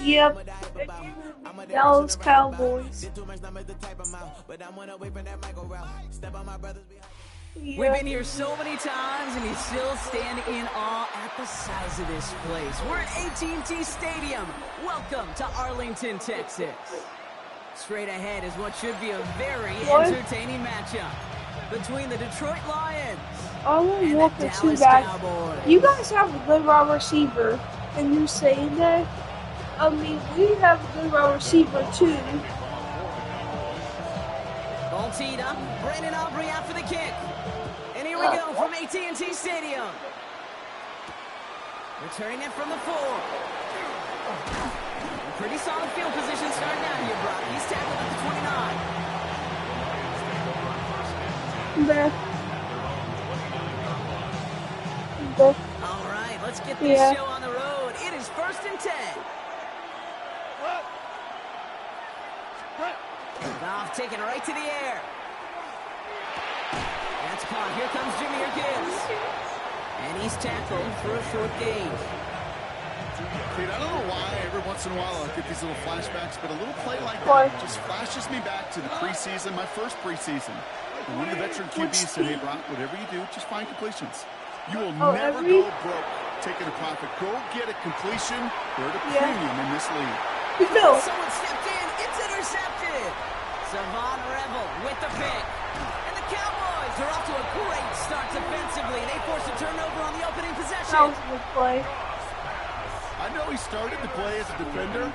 Yep. Dallas Cowboys. We've been here so many times, and he's still standing in awe at the size of this place. We're at AT&T Stadium. Welcome to Arlington, Texas. Straight ahead is what should be a very entertaining matchup between the Detroit Lions and the Dallas Cowboys. You guys have a good wide receiver, and you're saying that? I mean, we have a good wide receiver, too. Ball teed up. Brandon Aubrey out for the kick. And here we go from AT&T Stadium. Returning it from the 4. Pretty solid field position starting out here, Brock. He's tackled at the 29. All right, let's get this show on the road. It is 1st and 10. Goff taking it right to the air. That's caught. Here comes Jimmy Gibbs. And he's tackled for a short gain. Dude, I don't know why every once in a while I get these little flashbacks, but a little play like that just flashes me back to the preseason, my first preseason. And one of the veteran QBs said, hey, Brock, whatever you do, just find completions. You will never go broke taking a profit. Go get a completion. They're at a premium in this league. Someone stepped in. It's intercepted. Savon Revel with the pick. And the Cowboys are off to a great start defensively. They forced a turnover on the opening possession. That was a good play. I know he started to play as a defender,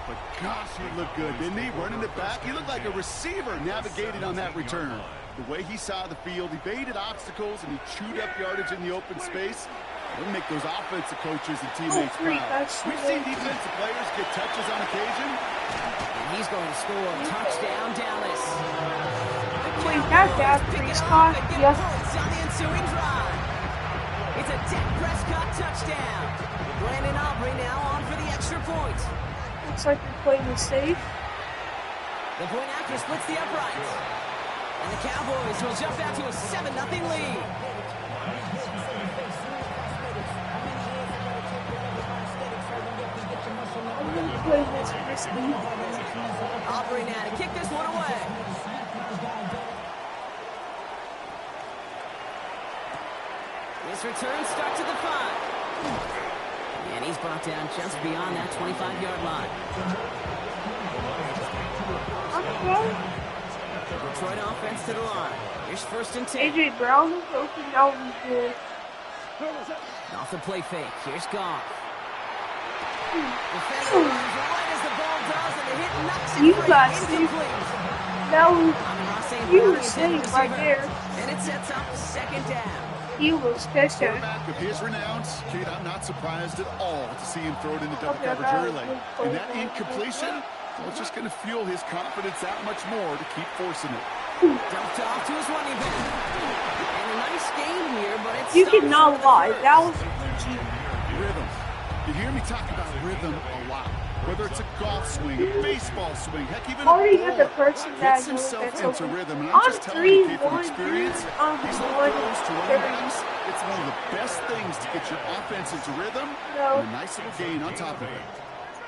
but gosh, he looked good, didn't he? Running it back, he looked like a receiver navigating on that return. The way he saw the field, he baited obstacles, and he chewed up yardage in the open space. It'll make those offensive coaches and teammates proud. We've seen defensive players get touches on occasion. And he's going to score. Touchdown, Dallas. Wait, that Prescott? Yes. On the ensuing drive. It's a Dak Prescott touchdown. Brandon Aubrey now on for the extra point. Looks like the play was safe. The point after splits the uprights. And the Cowboys will jump out to a 7-0 lead. I'm going to play this risky. Aubrey now to kick this one away. This return starts at the 5. And he's brought down just beyond that 25-yard line. Detroit offense to the line. Here's 1st and 10. A.J. Brown is open out in good. Off the play fake. Here's Goff. Defender runs right as the ball does, and the hit knocks it free. Incomplete. That was, you were safe right there. And it sets up 2nd down. He was catching. Quarterback of his renounce, kid, I'm not surprised at all to see him throw it into double coverage early. And that incompletion, well, it's just going to fuel his confidence that much more to keep forcing it. Dumped off to his running back. And a nice game here, but it's... You cannot lie. That was rhythm. You hear me talk about rhythm a lot. Whether it's a golf swing, a baseball swing, heck, even a the person that gets himself into rhythm. And I'm just telling you, kid, from experience, these little throws to running backs, it's one of the best things to get your offense into rhythm and a nice little gain on top of it.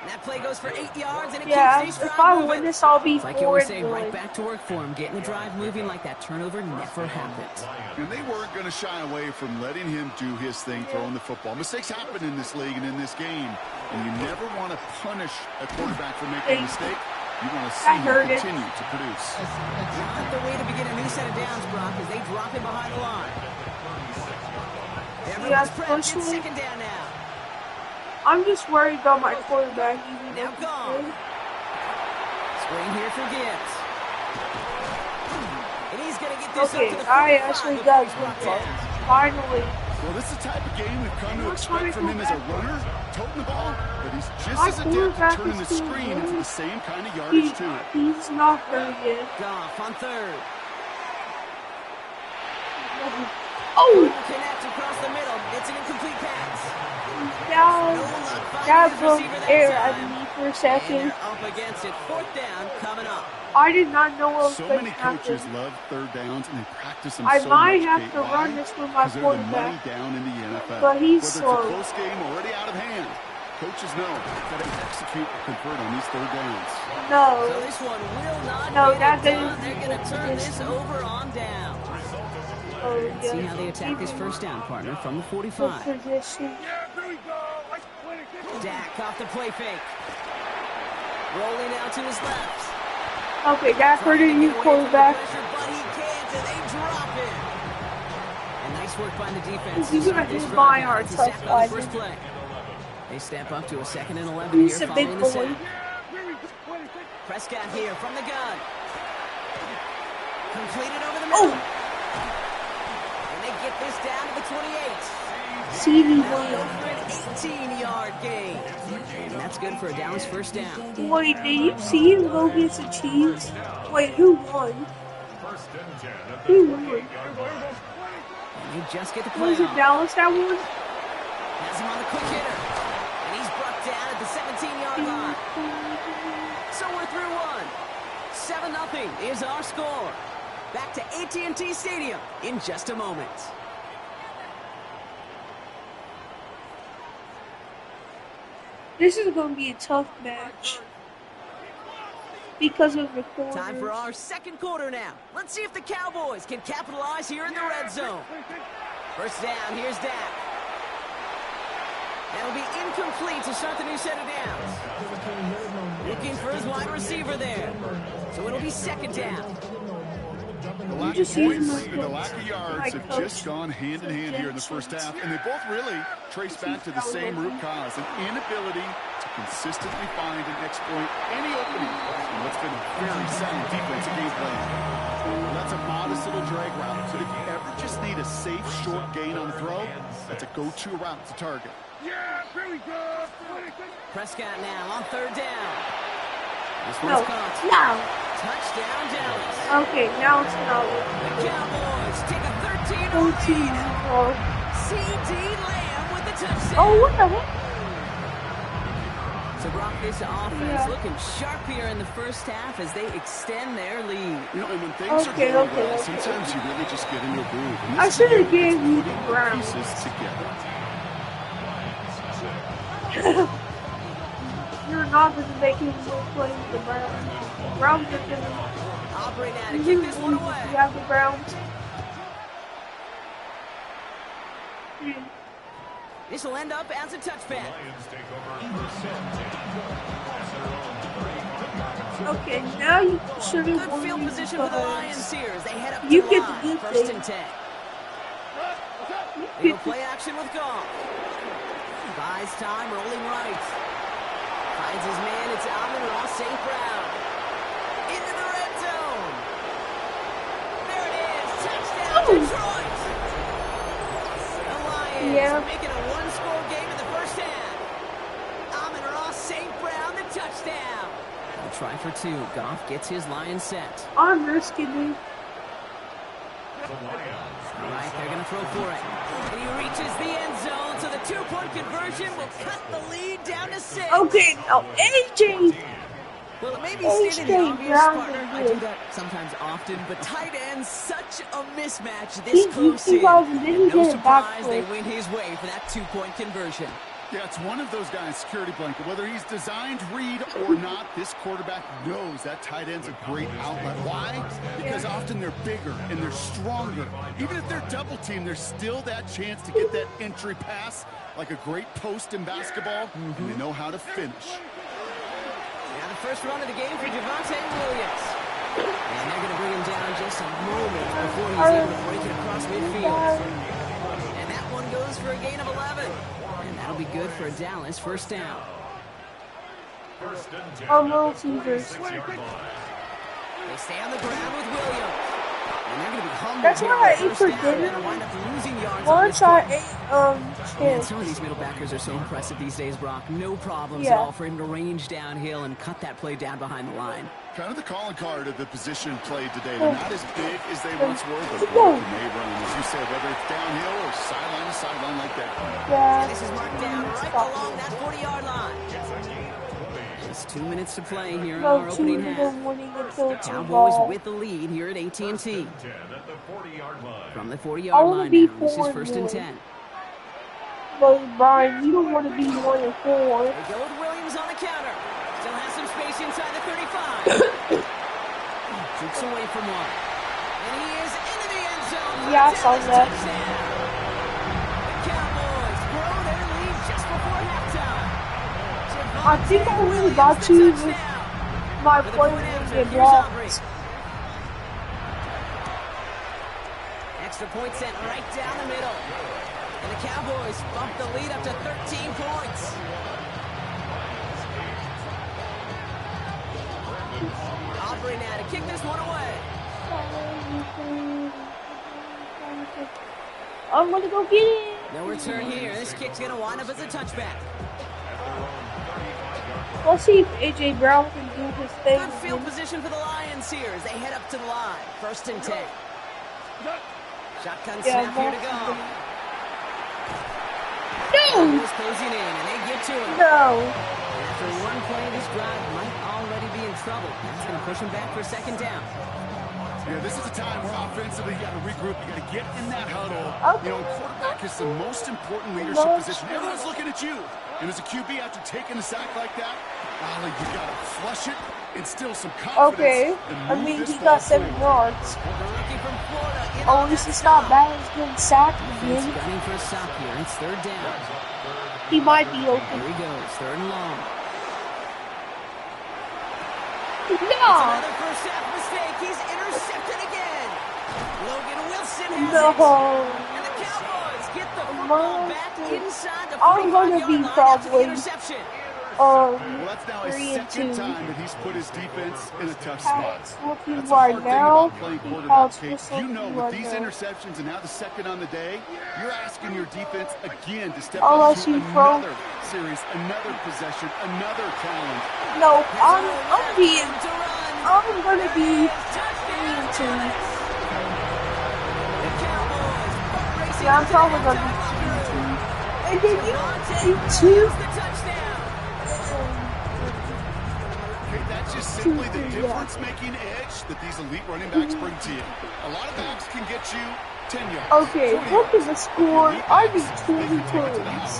And that play goes for 8 yards, and it keeps if I win this, I'll be like you were saying, right back to work for him, getting the drive moving like that turnover never happened. And they weren't going to shy away from letting him do his thing, throwing the football. Mistakes happen in this league and in this game, and you never want to punish a quarterback for making a mistake. You want to see him continue to produce. Not the way to begin a new set of downs, Brock, as they drop him behind the line. Everyone's prepped. It's 2nd down now. I'm just worried about my quarterback. Now gone. Screen here for Gibbs. And he's going to get this up to the 45. I actually got football. Finally. Well, this is the type of game we've come to expect from him as a runner, toting the ball, but he's just as adept at turning the screen into the same kind of yardage, too. He's not very good. Goff on 3rd. Connects across the middle. It's an incomplete pass. That broke air at me for a second. Up against it. 4th down coming up. I did not know what was so going many to happen. coaches love 3rd downs and they practice them I so might much. have to run this with my quarterback. quarterback. Down in the NFL. But he's Whether slow. it's a close game already out of hand, Coaches know got to execute and convert on these third downs. No. So this one will not that get it done. didn't. They're going to turn this over on down. Oh, yeah. See how they attack this first down, partner, from the 45. Position. Dak off the play fake. Rolling out to his left. Okay, that hurted you, quarterback. But he can't, and they drop it. And nice work by the defense. He's gonna hit by our touchline. First play. They step up to a 2nd and 11 He's here a big following the boy. sack. Prescott here from the gun. Completed over the middle. Oh! And they get this down to the 28. CD Over won. an 18-yard gain. And that's good for a Dallas first down. Wait, did you see him go get the cheese? Wait, who won? Who won? And they just get the play Was it off. Dallas that won? Has him on the quick hitter. And he's brought down at the 17-yard line. So we're through one. 7-0 is our score. Back to AT&T Stadium in just a moment. This is going to be a tough match. Because of the corners. Time for our second quarter now. Let's see if the Cowboys can capitalize here in the red zone. First down, here's Dak. That'll be incomplete to start the new set of downs. Looking for his wide receiver there. So it'll be second down. The lack of points and the lack of yards have just gone hand in hand here in the first half, and they both really trace back to the same root cause, an inability to consistently find and exploit any opening in what's been a very sound defensive game plan. Well, that's a modest little drag route, but if you ever just need a safe, short gain on the throw, that's a go-to route to target. Prescott now on third down. This No, one's caught. now. Touchdown, Dallas. Okay, now it's not. The Cowboys take a 13-0 14. lead. Oh, C.D. Lamb with the touchdown. oh, what the heck? So Brock, this offense Yeah. looking sharp here in the first half as they extend their lead. You know, and when things are going well, sometimes you really just get into a groove. And I this should have is gave you the putting Browns. pieces together. You're not going to make him play with the Browns. Browns are going to. Operate at it, kick this one away. You have the Browns. This will end up as a touchback. Okay, now you should have Good won field position for the Lions here as they head up to You the get line. the good First thing. and 10. You They go play action with Goff. Buys time, rolling right. Finds his man, it's Amon-Ra St. Brown. Into the red zone. There it is, touchdown Detroit. The Lions making a one-score game in the first half. Amon-Ra St. Brown, the touchdown. A try for two. Goff gets his line set. I'm risking it. All right, they're going to throw for it. And he reaches the end zone, so the two-point conversion will cut the lead down to 6. Okay, now AJ. Well, it may be AJ stating the obvious, Brown partner. is I do good. that sometimes often, but tight ends, such a mismatch He- this close he in. was- and then he And no did a back surprise they flip. win his way for that two-point conversion. Yeah, it's one of those guys, security blanket. Whether he's designed read or not, this quarterback knows that tight end's a great outlet. Why? Because often they're bigger and they're stronger. Even if they're double teamed, there's still that chance to get that entry pass, like a great post in basketball, and they know how to finish. Now the first run of the game for Javonte Williams. And they're going to bring him down just a moment before he's able to break it across midfield. And that one goes for a gain of 11. And that'll be good for a Dallas first down. Little Caesars. They stay on the ground with Williams. And they're going to be humbled. That's here what on I first ate for down. They're dinner. gonna wind up losing yards on Once this I one. ate Man, chips. some of these middle backers are so impressive these days, Brock. No problems at Yeah. all for him to range downhill and cut that play down behind the line. Kind of the calling card of the position played today. They're not as big as they once were, but Keep boy, going. can they run. As you said, whether it's downhill or sideline to sideline like that. Yeah. This is marked down right along that 40-yard line. Just 2 minutes to play here in our No, opening two half. winning until it's Cowboys ball. with the lead here at AT&T. From the I 40-yard wanna line be now, this is 4-1. first and 10. But Brian, you don't want to be 1-4. They go with Williams on the counter. Still has some space inside the 35. Shoots away from one. And he is into the end zone. Yeah, I saw that. The Cowboys grow their lead just before halftime. I think I really got you with my play when get blocked. Extra point sent right down the middle. And the Cowboys bump the lead up to 13 points. Aubrey now to kick this one away. I'm gonna go get it. No return here. This kick's gonna wind up as a touchback. Let's see if AJ Brown can do his thing. Good field position for the Lions here as they head up to the line. 1st and 10. Shotgun snap here to go. No! He's closing in, and they get to him. No! After one play, this drive might already be in trouble. That's going to push him back for 2nd down. Yeah, this is a time where offensively you got to regroup. You got to get in that huddle. Okay. You know, quarterback is the most important leadership position. Everyone's looking at you. And as a QB, after taking a sack like that, you got to flush it, instill some confidence. Okay. I mean, he got 7 yards. Oh, this is not bad. He's getting sacked again. He's running for a stop here. It's 3rd down. He might be open. Here he goes. 3rd and long. No! Another first half mistake. He's intercepted again. Logan Wilson has No. it. And the Cowboys get the football back inside the 45-yard line after the interception. Well, that's now his 3-2. 2nd time that he's put his defense in a tough spot. It's looking That's the right hard thing now. about playing How quarterback, it's Kate. You know, with these interceptions and now the 2nd on the day, you're asking your defense again to step up to another series, another possession, another challenge. No, I'm gonna be 3-2. Yeah, I'm probably gonna be 3-2. And then you take 2. That's just simply the difference-making edge that these elite running backs bring to you. A lot of backs can get you 10 yards. Okay, look at the score. I need 20 points.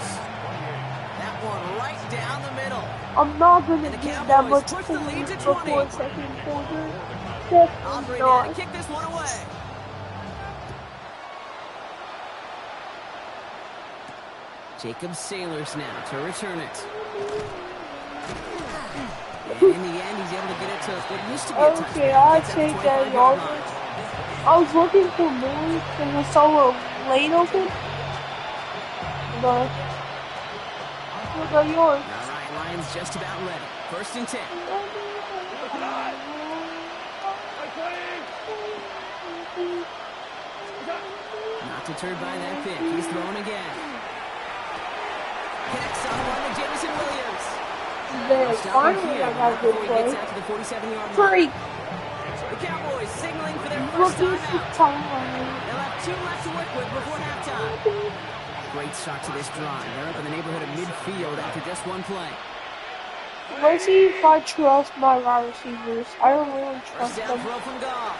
That one right down the middle. I'm not gonna get that much points before 2nd quarter. Definitely not. Kick this one away. Jacob Sailors now to return it. And in the end, he's able to get it to what used to be a touchdown. Okay, I'll take that yardage. I was looking for more because I saw a lane open. But look at yours. All right, Lions just about ready. 1st and 10. Not deterred by that pick. He's throwing again. Connects on one to Jameson Williams. Then finally I got a good play. Freak! The Cowboys signaling for their Look first at the timeout. time. They'll have 2 left to work with before halftime. Great start to this drive. They're up in the neighborhood of midfield after just one play. Let's see if I trust my wide receivers. I don't really trust First down them. throw from Goff.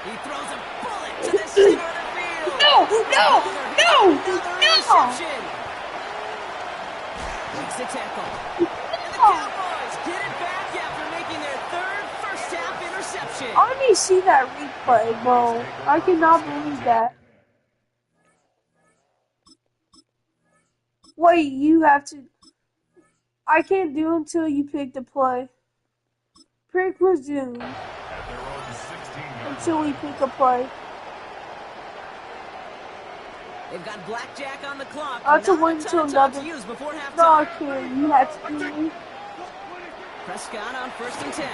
He throws a bullet to the center of the field. No! Another interception. Makes the tackle. And the Cowboys get it back after making their 3rd first-half interception. I need to see that replay, bro. I cannot believe that. Wait, you have to... I can't do until you pick the play. Pick resume. Until we pick a play. They've got blackjack on the clock. I have to wait until another... Use before halftime. No, I can't. You have to do it. Prescott on 1st and 10.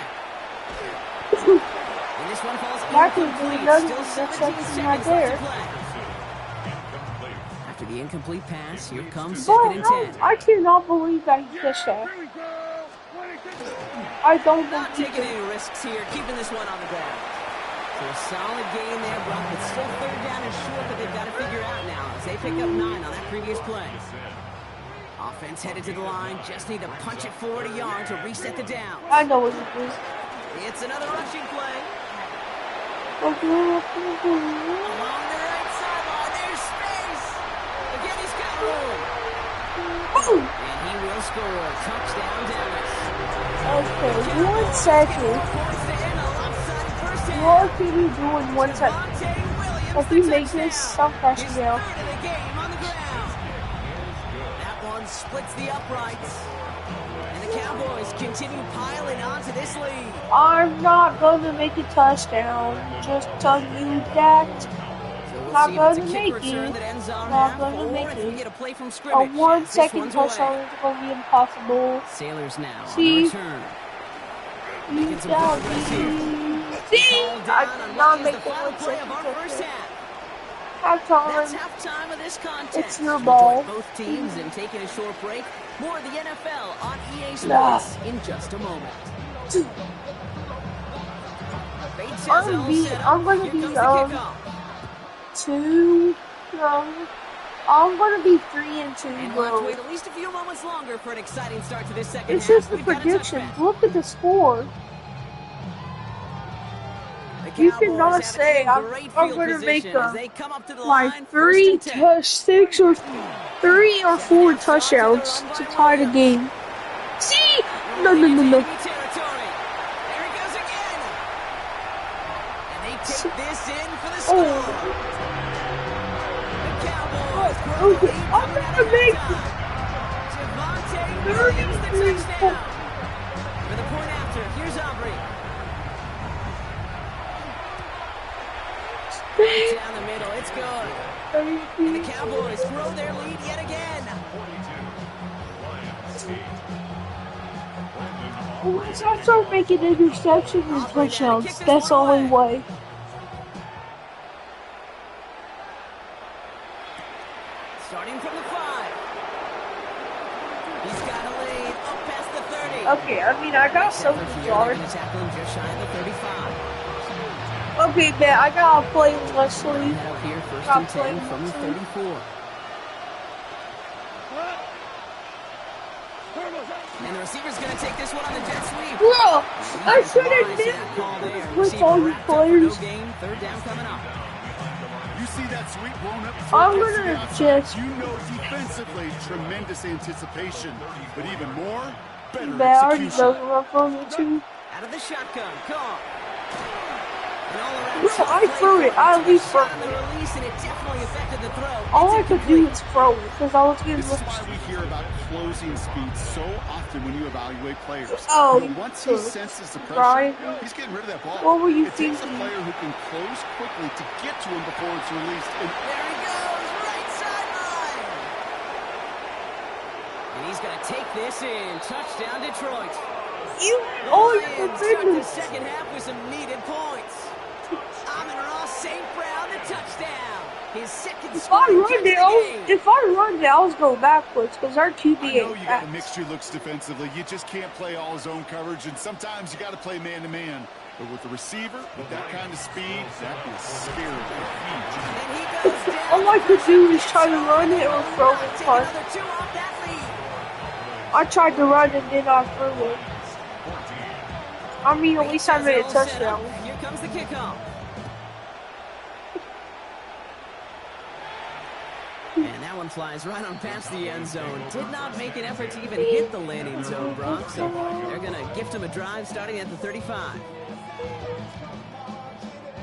And this one falls That could be incomplete. another Still 17 interception right seconds there. left to play. After the incomplete pass, here comes But 2nd and 10. I cannot believe that he catch that. I don't Not think he taking can. any risks here, keeping this one on the ground. So a solid gain there, Brock, but still 3rd down and short that they've got to figure out now as they pick up 9 on that previous play. Offense headed to the line, just need to punch it forward a yard to reset the down. I know what it is. It's another rushing play. Okay. Along the right sideline, there's space. Again, he's got And he will score. Touchdown, Dallas. Okay, 1 second. What can you do in 1 second? If you make this, I'm crashing down. That one splits the uprights. And the Cowboys continue piling onto this lead. I'm not going to make a touchdown. Just tell you that. Not going to make it. Not going to make it. A 1 second touchdown is going to be impossible. Sailors now See? return. You got me. See? I did not make the 1 second touchdown. That's Halftime. halftime of this contest. It's your ball. Both teams and taking a short break. More of the NFL on EA Sports in just a moment. I'm gonna be 2. I'm gonna be 3-2, And we'll have to bro. wait at least a few moments longer for an exciting start to this second It's half. just the We've got a prediction. touchback. Look at the score. The You Cowboys cannot have say it in great I'm field gonna make position as they come up to the like line, 3 first and 10. 6 or 3 or 4 touchdowns to tie the game. See? No. Territory. There he goes again. And they take this in for the score. Oh. The Cowboys grow the Okay, lead I'm coming out gonna of make halftime. Javonte Williams the touchdown. For the point after, here's Aubrey. Down the middle, it's good. And the Cowboys grow their lead yet again. Once I start making interceptions and touchdowns, that's the only way. Starting from the 5. He's got a lead up past the 30. Okay, I mean, I got so many yards. Tackle him just shy of the 35. Okay, man, I gotta play Leslie. Now here, first Got and 10 played from the Leslie. 34. And the receiver's going to take this one on the jet sweep. Bro, I should have did with all you players. Third down coming up. You see that sweep blown up. I'm gonna just. You know defensively, tremendous anticipation. But even more, better Man, I already execution. know what I'm going to. Out of the shotgun, call. And all around Bro, I threw it. I at least threw shot on the release, and it definitely affected the throw. All I It's could do incomplete. was throw it because I was getting. This is why we hear about closing speed so often when you evaluate players. Oh, You know, once he senses the pressure, Brian. he's getting rid of that ball. What were you it takes a thinking? player who can close quickly to get to him before it's released. And There he goes, right sideline. And he's going to take this in. Touchdown, Detroit. You. Oh, Lions your start the goodness. second half with some needed points. Amon-Ra St. Brown, the touchdown. His second If I scoring run catch of it, the game. if I run it, I was going backwards because our QB I know ain't you got the fast. mixture looks defensively. You just can't play all zone coverage, and sometimes you got to play man-to-man. But with the receiver, with that kind of speed, that is scary. And he goes down. All I could do is try to run it or throw it. Take But another 2 off that lead. I tried to run and then I threw it. I mean, at least I made a touchdown. Here comes the kickoff. And that one flies right on past the end zone. Did not make an effort to even hit the landing zone, Brock. So they're going to gift him a drive starting at the 35.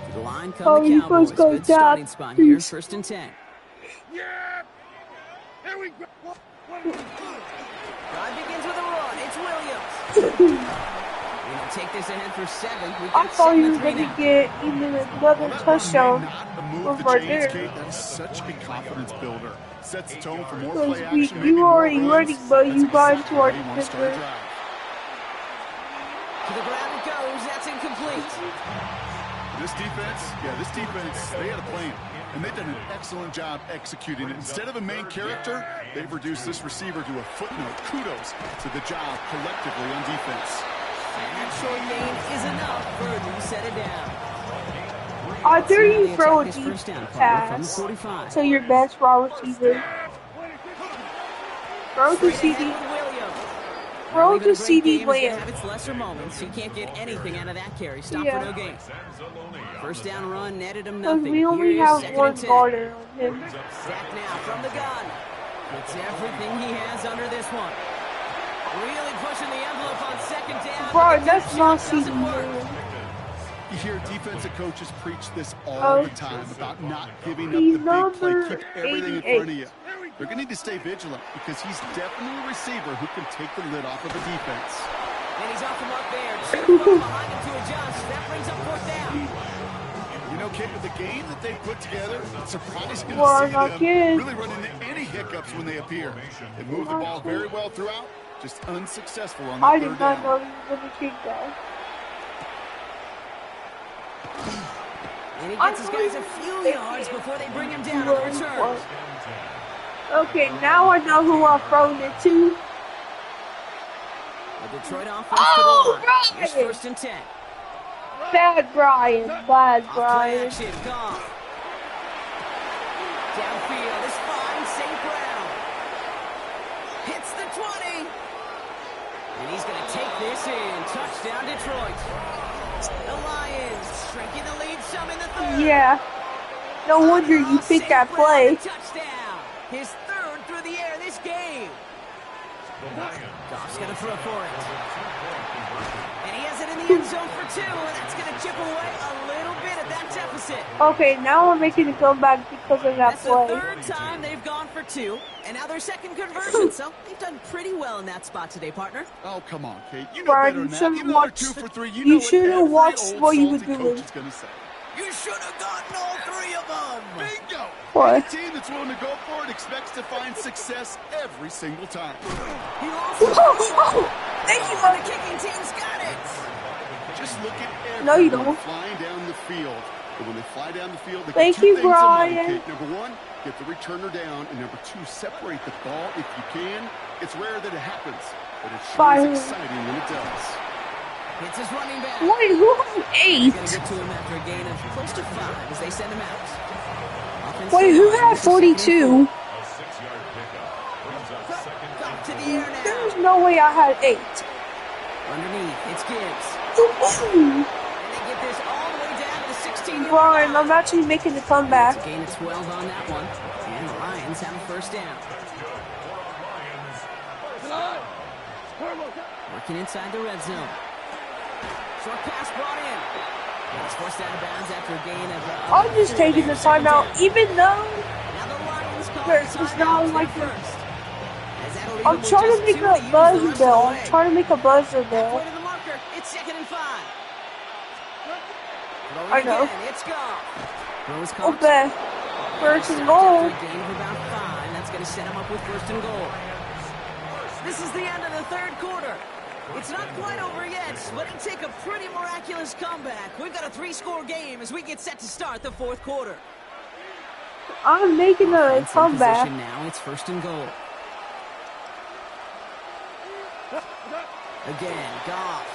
To the line come Oh, the you Cowboys. first go Good down. starting spot here. Please. First and 10. Here we go. Drive begins with a run. It's Williams. We'll take this ahead for 7. We've I got thought 7 you to were 3 going to now. get even another touchdown from right there. That's such a confidence builder. Sets the tone for more Because play action. maybe you more already runs. running, but you That's got exactly into our what he wants to defense. drive. To the ground it goes. That's incomplete. This defense, they had a plan. And they've done an excellent job executing it. Instead of a main character, they've reduced this receiver to a footnote. Kudos to the job collectively on defense. And that short gain is enough for a new set of down. I dare you They throw a attack this deep first down from the pass 45. to your best wide receiver. Throw to Straight CD. ahead with Williams. Throw Even a to great CD game is gonna Lamb. have its lesser moments. He can't get anything out of that carry. Stop Yeah. for no gain. First down run netted him Because nothing. we only Here is have second one and 10. guard on him. Sack now from the gun. Puts everything he has under this one. Really pushing the envelope on second down. Bro, that's not season. You hear defensive coaches preach this all the time about not giving up the big play. Keep everything in front of you. They're going to need to stay vigilant because he's definitely a receiver who can take the lid off of a defense. And he's off the mark there. Two from behind him to adjust. That brings up fourth down. You know, Kate, with the game that they put together, it's surprising to Well, see them kids. really run into any hiccups when they appear. They move the ball very well throughout, just unsuccessful on the I third did not down. know he was going to kick that. And he gets his guys a few yards before they bring him down on the return. Okay, now I know who I'm throwing it to. The Detroit offense to the line. Brian! Here's first and 10. Bad Brian. Bad Play Brian. action, gone. Downfield is fine. St. Brown hits the 20. And he's going to take this in. Touchdown, Detroit. The Lions shrinking the lead some in the third. Yeah. No wonder you picked that play. Touchdown. His third through the air this game. Goff's going to throw for it. And he has it in the end zone for 2. And that's going to chip away a little bit of that deficit. Okay, now we're making a comeback because of that That's play. the third time they've gone for 2. And now their second conversion. So they've done pretty well in that spot today, partner. Oh, come on, Kate. You know Brian, better you than should that. Even have though they're watched. 2 for 3, You know should have what watched every what you old were salty doing. coach is going to say. You should have gotten all 3 of them. Bingo! What? Any team that's willing to go for it expects to find success every single time. He lost it. Thank you, The kicking team's got it. Just look at everyone No, you don't. flying down the field. And when they fly down the field, they Thank get 2 you, things in mind, Brian. Kate. Number 1, get the returner down. And number 2, separate the ball if you can. It's rare that it happens, but it sure Byron. is exciting when it does. It's his running back. Wait, who has Gonna 8? get to him after a gain of close to 5 as they send him out. Offense Wait, to who the line had with the second and 42? 4. Up to the air now. There's no way I had 8. Underneath, it's Gibbs. Ooh. And they get this all the way down to the 16. Brian, I'm actually making a comeback. It's a gain of 12 on that one. And the Lions have a first down. Working inside the red zone. Short pass brought in. He's forced out of bounds after a gain of... I'm just taking the timeout, even though Now the Lions call there's the just timeout not like to first. As that'll leave I'm them with trying to just make 2 a use the buzzer rest bill. of the I'm way. trying to make a buzzer bill. Halfway to the marker. It's 2nd and 5. Throwing I know. again. It's gone. Throws caught. Okay. First and goal. After a gain of about 5, that's going to set him up with first and goal. This is the end of the third quarter. It's not quite over yet, but it'll take a pretty miraculous comeback. We've got a 3-score game as we get set to start the fourth quarter. I'm making a Offense in comeback. position now, it's first and goal. Again, Goff.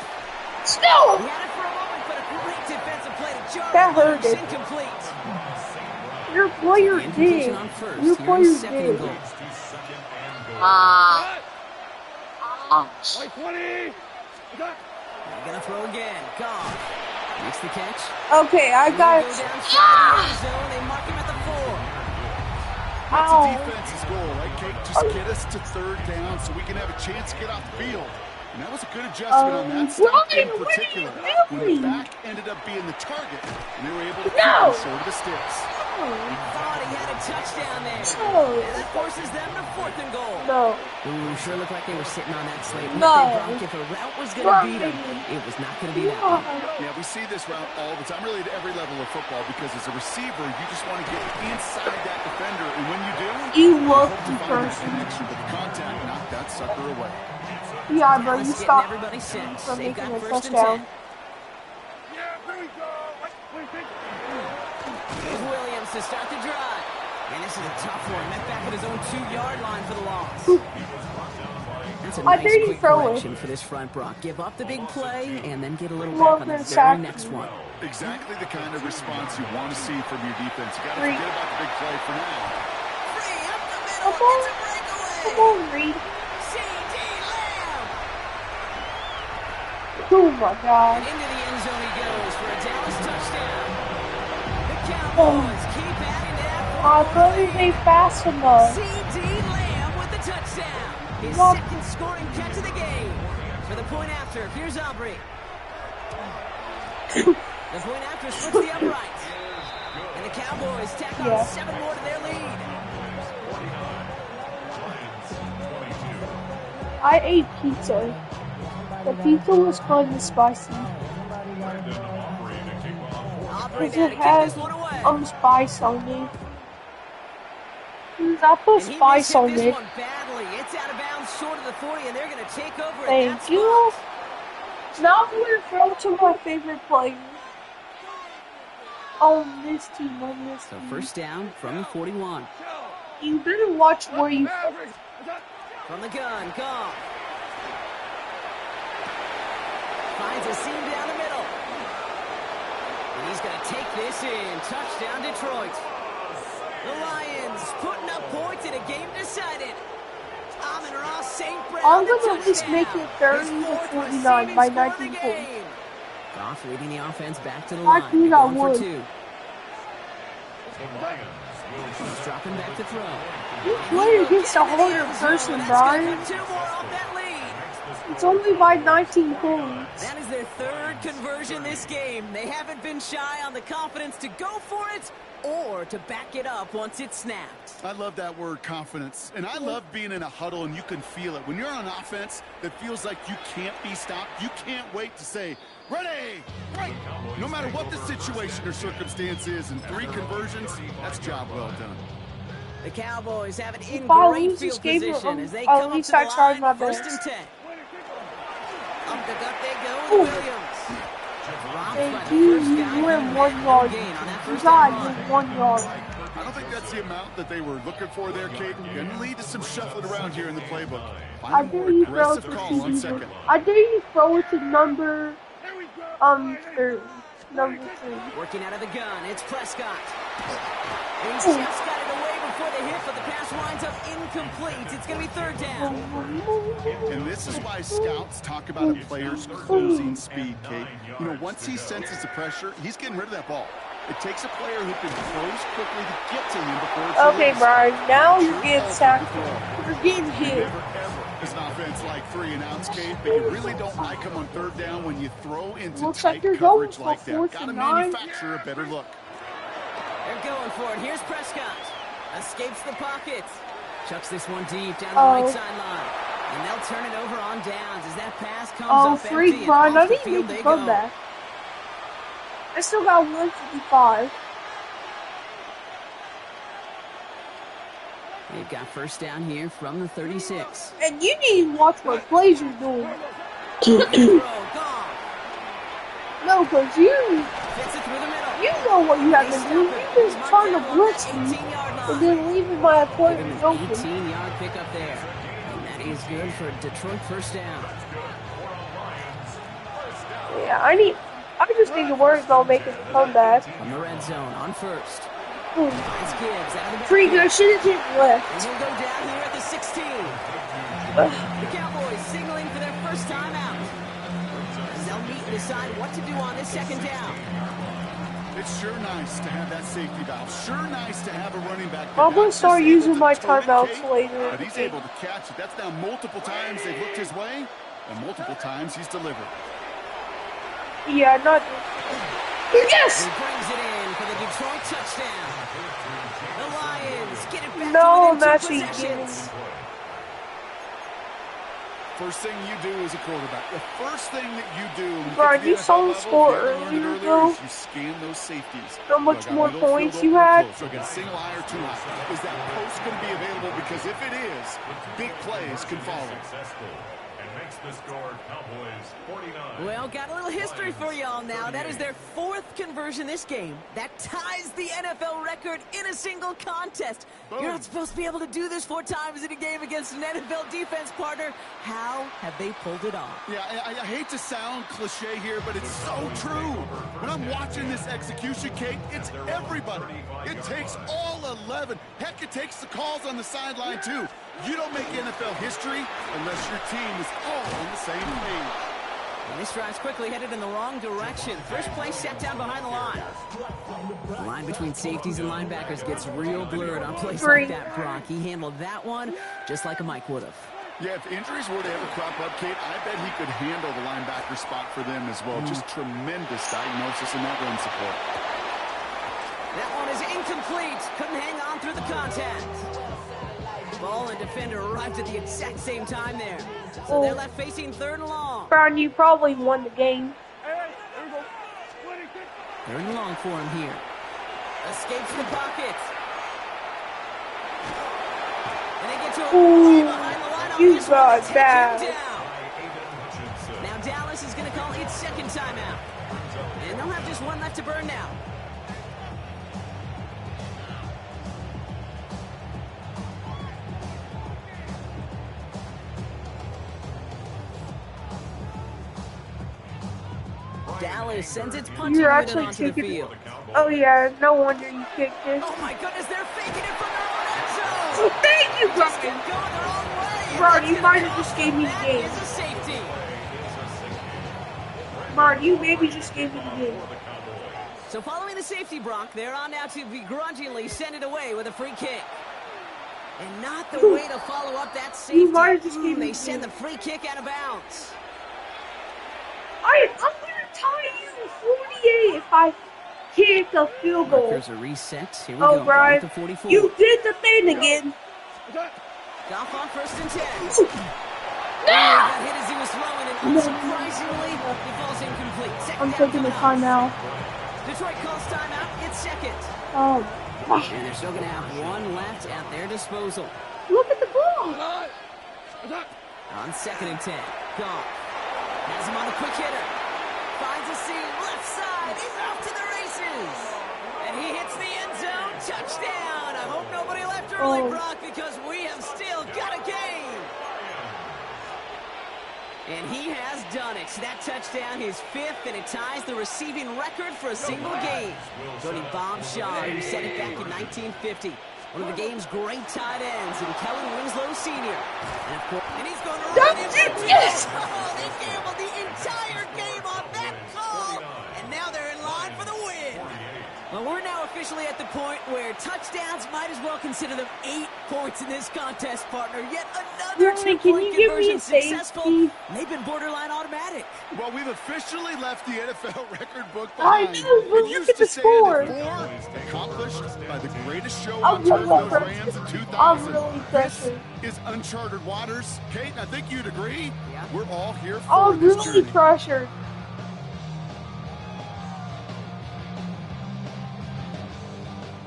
He No! had it for a moment, but a great defensive play to jar That it hurt loose, it. incomplete. Your player And did. completion on first. Your Here player is second and did. goal. They're gonna throw again. Goff makes the catch. Okay, I Go got down it. the end zone. They mark him at the 4. That's Ow. a defense's goal, right, Kate? Just get us to third down so we can have a chance to get off the field. And that was a good adjustment on that stop in Brian, what are you particular. When the doing? back ended up being the target, and they were able to keep No. him short of the sticks. Thought he had a touchdown there. No. And that forces them to 4th and goal. No. Ooh, sure looked like they were sitting on that slate. No. If a route was going to beat them, it was not going to be that one. Yeah, we see this route all the time, really at every level of football, because as a receiver, you just want to get inside that defender, and when you do, You love hope the to find that person. connection, but the contact knocked that sucker away. Yeah, bro, you Dallas getting stop everybody set. from They've making got a first and touchdown. 10. Here's Williams to start the drive. And this is a tough one. Met back at his own 2-yard line for the loss. That's a I nice didn't quick throw it. correction for this front block. Give up the big play and then get a little Well, back on the then very sack next me. one. Exactly the kind of response you want to see from your defense. You got to Reed. forget about the big play for now. Free up the Come middle. on. It's a breakaway. Come on, Reed. C.D. Lamb. Oh my god. And into the end zone he goes for a Dallas touchdown. The Oh. Cowboys keep adding to that I thought it ain't fast enough. C.D. Lamb touchdown. His second scoring catch of the game. For the point after, here's Aubrey. The point after splits the uprights. And the Cowboys tack on 7 more to their lead. I ate pizza. The pizza was kind of spicy. Because it had spice on it. I put spice on it. It's out of bounds short of the 40, and they're going to take over. Thank you. Now I'm going to throw to my favorite player. On this team, So first down from the 41. You better watch where you... From the gun, Goff. Finds a seam down the middle. And he's going to take this in. Touchdown, Detroit. The Lions putting up points in a game decided. Amon-Ra St. Brown. I'm going to at least make it 30-49 by 19 points. Goff leading the offense back to the line. I knew that would. He's dropping back to throw. You play against a harder person, Brian. It's only by 19 points. That is their third conversion this game. They haven't been shy on the confidence to go for it or to back it up once it's snapped. I love that word, confidence. And I love being in a huddle and you can feel it. When you're on offense that feels like you can't be stopped, you can't wait to say, ready, right. No matter what the situation or circumstance is, and 3 conversions, that's job well done. The Cowboys have it in great field position as they come up to the line, my 1st and 10. Up the gut they go with Williams. Thank you. You went 1 yard. You got 1 yard. I don't think that's the amount that they were looking for there, Kate. Going to lead to some shuffling around here in the playbook. I dare you throw it to CD. I dare you throw it to number 3. Number 3. Working out of the gun, it's Prescott. And he's just got it away before the hit, but the pass winds up incomplete. It's going to be 3rd down. And this is why scouts talk about a player's closing speed, Kate. You know, once he senses the pressure, he's getting rid of that ball. It takes a player who can close quickly to get to him before it's okay, Brian, now you get sacked. You're getting hit. Never ever is an offense like 3 and outs, Kate, but you really don't like them on 3rd down when you throw into looks tight like coverage like that. 4th Got to and 9. manufacture a better look. They're going for it. Here's Prescott. Escapes the pocket. Chucks this one deep down the right sideline. And they'll turn it over on downs as that pass comes up freak, empty. Brian. I didn't make the comeback. I still got 155. They've got first down here from the 36. And you need to watch what plays you're doing. No, because you know what you have to do. You're just trying to blitz me and then leaving my opponent open. 18-yard pickup there. And that is good for Detroit first down. Yeah, I just need to worry about making the comeback. From the red zone on first. Pretty good. Should have taken left. And he'll go down here at the 16. The Cowboys signaling for their first time out. As they'll meet and decide what to do on this 2nd down. It's sure nice to have that safety valve. Sure nice to have a running back. I'm going to start using my timeouts later. But he's able to catch it. That's now multiple times they've looked his way, and multiple times he's delivered. Yeah, not... Yes! He brings it in for the Detroit touchdown. The Lions get it back to within 2 possessions. First thing you do as a quarterback, the first thing that you do, Brian, you saw the score earlier, though. You scan those safeties. How much more points you had? So get a single high or 2 high. Is that post going to be available? Because if it is, big plays can follow. The score, Cowboys 49. Well, got a little history for y'all now. That is their 4th conversion this game. That ties the NFL record in a single contest. Boom. You're not supposed to be able to do this 4 times in a game against an NFL defense partner. How have they pulled it off? Yeah, I hate to sound cliche here, but it's so true. When I'm watching this execution, Kate, it's everybody. It takes all 11. Heck, it takes the calls on the sideline, too. You don't make NFL history unless your team is all on the same page. And this drive's quickly headed in the wrong direction. First play set down behind the line. The line between safeties and linebackers gets real blurred on plays like that, Brock. He handled that one just like a Mike would have. Yeah, if injuries were to ever crop up, Kate, I bet he could handle the linebacker spot for them as well. Just tremendous diagnosis in that run support. That one is incomplete. Couldn't hang on through the contact. Ball and defender arrived at the exact same time there. So they're left facing 3rd and long. Brown, you probably won the game. 3rd and long for him here. Escapes the pocket. And they get to a way behind the line on you this got one. bad. Now Dallas is going to call its 2nd timeout. And they'll have just one left to burn now. Dallas sends its punching unit onto the field. Oh yeah, no wonder you kicked it. Oh my goodness, they're faking it from their own end zone. Oh, thank you, Brian. Brian, you might have just gave me the game. That is a safety. Brian, you maybe just gave me the game. So following the safety, Brock, they're on now to begrudgingly send it away with a free kick. And not the way to follow up that safety. You might have just gave me They send the free kick out of bounds. I'm gonna tie you 48 if I kick a field goal. There's a reset. Here we go. Brian, 44. you did the thing again. Goff on 1st and 10. No! Got hit as he was throwing, and unsurprisingly, he falls incomplete. I'm taking the timeout. Detroit calls timeout. It's 2nd. Oh, and they're still going to have one left at their disposal. Look at the ball. On 2nd and 10. Goff has him on a quick hitter. Finds a seam, left side. He's off to the races. And he hits the end zone. Touchdown. I hope nobody left early, Brock, because we have still got a game. And he has done it. That touchdown, his 5th, and it ties the receiving record for a single game. Joining Bob Shaw, who set it back in 1950. One of the game's great tight ends, and Kellen Winslow Sr. And he's going to run it. Yes! Oh, they gambled the entire game on that call, and now they're in line for the win. Well, we're now officially at the point where touchdowns might as well consider them 8 points in this contest, partner. Yet another 2-point conversion successful. They've been borderline automatic. Well, we've officially left the NFL record book I behind. know, but look at the score. Accomplished by the greatest show I'm on turf, really those Rams in 2000. I'm really pressured. This is uncharted waters. Kate, I think you'd agree. Yeah. We're all here for I'm this really journey. pressured.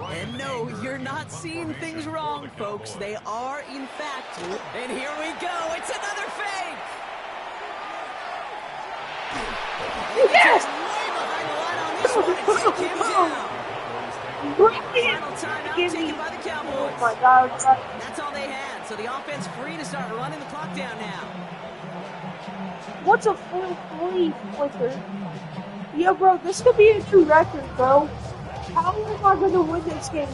And no, you're not seeing things wrong, folks. They are, in fact. And here we go. It's another fake. Yes! Way behind the line on this one and take him down. Final timeout taken by the Cowboys. Oh my God. That's all they had. So the offense free to start running the clock down now. What's a full flea flicker? Yeah, bro, this could be a new record, bro. How am I going to win this game?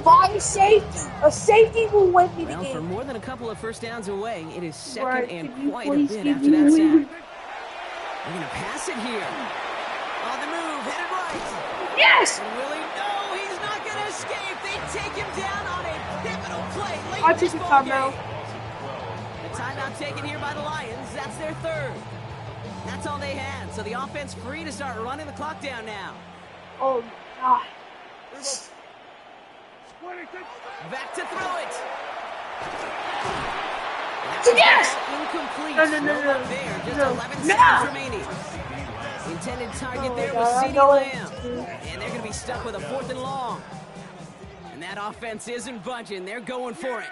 By a safety. A safety will win me the Well, game. for more than a couple of first downs away, it is second Right, and can you quite a please bit give after me that a sack. win? They're going to pass it here. On the move, headed right. Yes! And Willie, no, he's not going to escape. They take him down on a pivotal play late I in this took a ball timeout. game. The timeout taken here by the Lions. That's their 3rd. That's all they had. So the offense free to start running the clock down now. Oh, God. Back to throw it. Yes! Incomplete. No. Up there. Just No. 11 No! seconds remaining. Intended target there was God, I CeeDee know Lamb. it's- And they're going to be stuck with a 4th and long. And that offense isn't budging. They're going for it.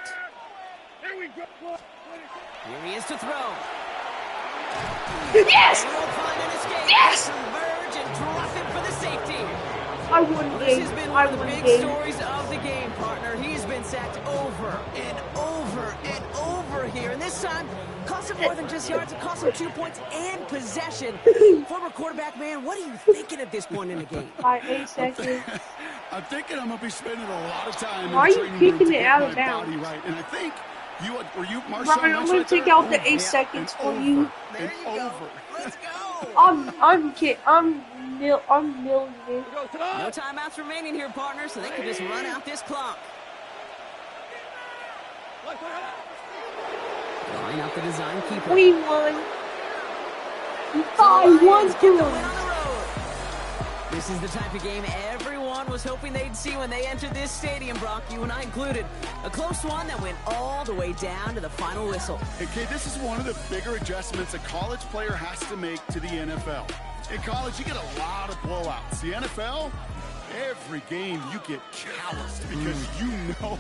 Here he is to throw. Yes! They will find an escape. Yes! Converge and drop it for the safety. I won the This game. has been I one of the won the big game. stories of the game, partner. He's been sacked over and over and over here. And this time, cost him more than just yards. It cost him 2 points and possession. Former quarterback, man, what are you thinking at this point in the game? By 8 seconds. I'm thinking I'm going to be spending a lot of time Why are you in training room kicking to it get out my of bounds? body right. And I think Were you Marshawn Ryan, I'm gonna right take there? out the 8 seconds for you. There you go. Let's go. I'm milling it. No timeouts remaining here, partner, so they can just run out this clock. Line up the design keeper. We won. 5-1 to them. This is the type of game everyone was hoping they'd see when they entered this stadium, Brock, you and I included. A close one that went all the way down to the final whistle. Okay, this is one of the bigger adjustments a college player has to make to the NFL. In college, you get a lot of blowouts. The NFL, every game you get calloused because you know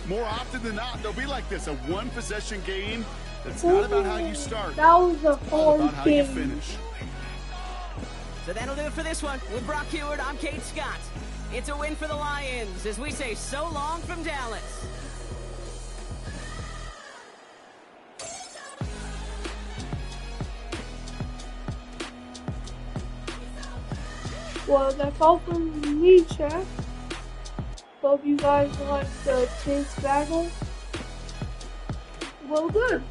more often than not they'll be like this, a one-possession game that's not about how you start. That was a All about fun how you game. finish. So that'll do it for this one. With Brock Heward, I'm Kate Scott. It's a win for the Lions as we say so long from Dallas. Well, that's all from me, chat. Hope you guys liked the tense battle. Well, good.